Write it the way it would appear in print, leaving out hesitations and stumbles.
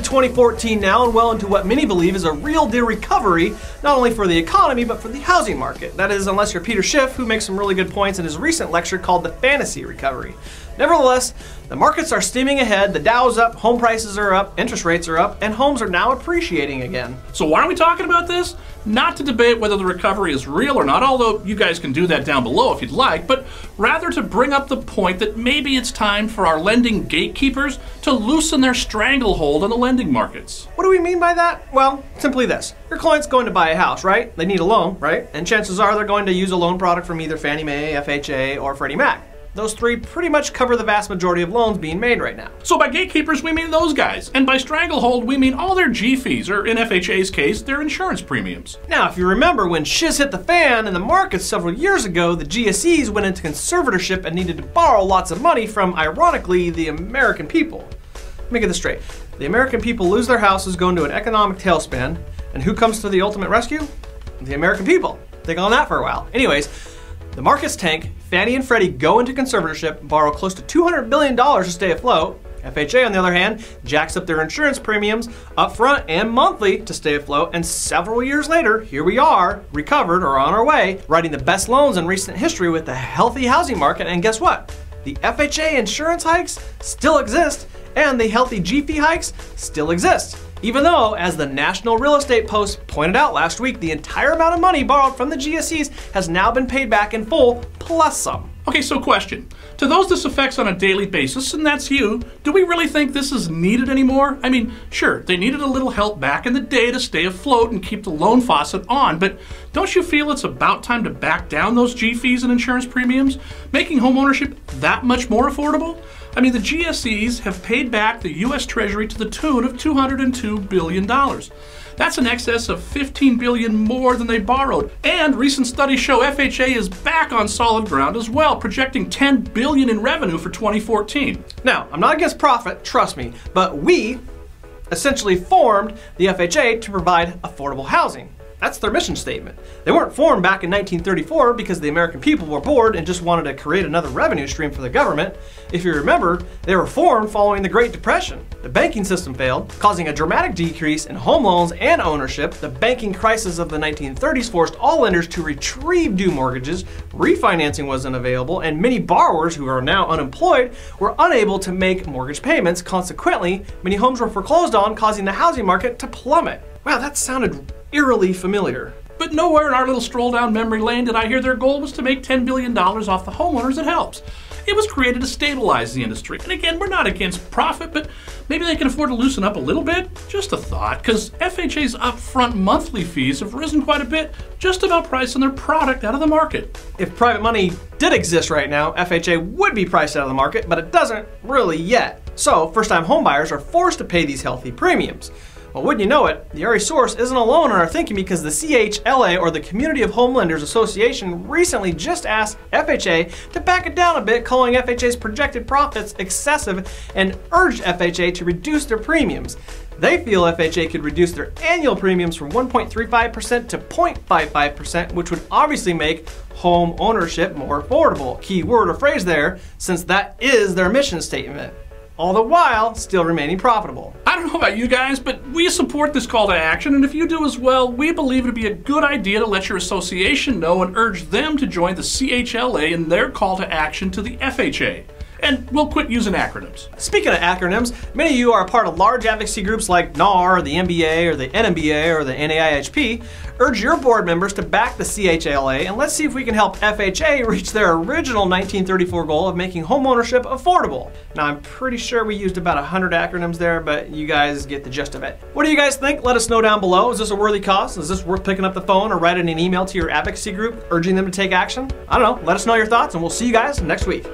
2014 now and well into what many believe is a real deal recovery, not only for the economy but for the housing market. That is, unless you're Peter Schiff, who makes some really good points in his recent lecture called The Fantasy Recovery. Nevertheless, the markets are steaming ahead, the Dow's up, home prices are up, interest rates are up, and homes are now appreciating again. So why are we talking about this? Not to debate whether the recovery is real or not, although you guys can do that down below if you'd like, but rather to bring up the point that maybe it's time for our lending gatekeepers to loosen their stranglehold on the lending markets. What do we mean by that? Well, simply this. Your client's going to buy a house, right? They need a loan, right? And chances are they're going to use a loan product from either Fannie Mae, FHA, or Freddie Mac. Those three pretty much cover the vast majority of loans being made right now. So by gatekeepers, we mean those guys. And by stranglehold, we mean all their G fees, or in FHA's case, their insurance premiums. Now, if you remember when shiz hit the fan in the markets several years ago, the GSEs went into conservatorship and needed to borrow lots of money from, ironically, the American people. Let me get this straight. The American people lose their houses, go into an economic tailspin, and who comes to the ultimate rescue? The American people. Think on that for a while. Anyways, the markets tank, Fannie and Freddie go into conservatorship, borrow close to $200 billion to stay afloat. FHA, on the other hand, jacks up their insurance premiums upfront and monthly to stay afloat, and several years later, here we are, recovered or on our way, writing the best loans in recent history with the healthy housing market. And guess what? The FHA insurance hikes still exist, and the healthy G fee hikes still exist. Even though, as the National Real Estate Post pointed out last week, the entire amount of money borrowed from the GSEs has now been paid back in full, plus some. Okay, so question. To those this affects on a daily basis, and that's you, do we really think this is needed anymore? I mean, sure, they needed a little help back in the day to stay afloat and keep the loan faucet on, but don't you feel it's about time to back down those G fees and insurance premiums, making homeownership that much more affordable? I mean, the GSEs have paid back the U.S. Treasury to the tune of $202 billion. That's in excess of $15 billion more than they borrowed. And recent studies show FHA is back on solid ground as well, projecting $10 billion in revenue for 2014. Now, I'm not against profit, trust me, but we essentially formed the FHA to provide affordable housing. That's their mission statement. They weren't formed back in 1934 because the American people were bored and just wanted to create another revenue stream for the government. If you remember, they were formed following the Great Depression. The banking system failed, causing a dramatic decrease in home loans and ownership. The banking crisis of the 1930s forced all lenders to retrieve due mortgages, refinancing wasn't available, and many borrowers who are now unemployed were unable to make mortgage payments. Consequently, many homes were foreclosed on, causing the housing market to plummet. Wow, that sounded eerily familiar. But nowhere in our little stroll down memory lane did I hear their goal was to make $10 billion off the homeowners it helps. It was created to stabilize the industry. And again, we're not against profit, but maybe they can afford to loosen up a little bit? Just a thought, because FHA's upfront monthly fees have risen quite a bit, just about pricing their product out of the market. If private money did exist right now, FHA would be priced out of the market, but it doesn't really yet. So first-time homebuyers are forced to pay these healthy premiums. Well, wouldn't you know it, the very source isn't alone in our thinking, because the CHLA, or the Community of Home Lenders Association, recently just asked FHA to back it down a bit, calling FHA's projected profits excessive, and urged FHA to reduce their premiums. They feel FHA could reduce their annual premiums from 1.35% to 0.55%, which would obviously make home ownership more affordable. Key word or phrase there, since that is their mission statement. All the while still remaining profitable. I don't know about you guys, but we support this call to action, and if you do as well, we believe it would be a good idea to let your association know and urge them to join the CHLA in their call to action to the FHA. And we'll quit using acronyms. Speaking of acronyms, many of you are a part of large advocacy groups like NAR, or the NBA, or the NMBA, or the NAIHP. Urge your board members to back the CHLA, and let's see if we can help FHA reach their original 1934 goal of making homeownership affordable. Now, I'm pretty sure we used about 100 acronyms there, but you guys get the gist of it. What do you guys think? Let us know down below. Is this a worthy cause? Is this worth picking up the phone or writing an email to your advocacy group urging them to take action? I don't know. Let us know your thoughts, and we'll see you guys next week.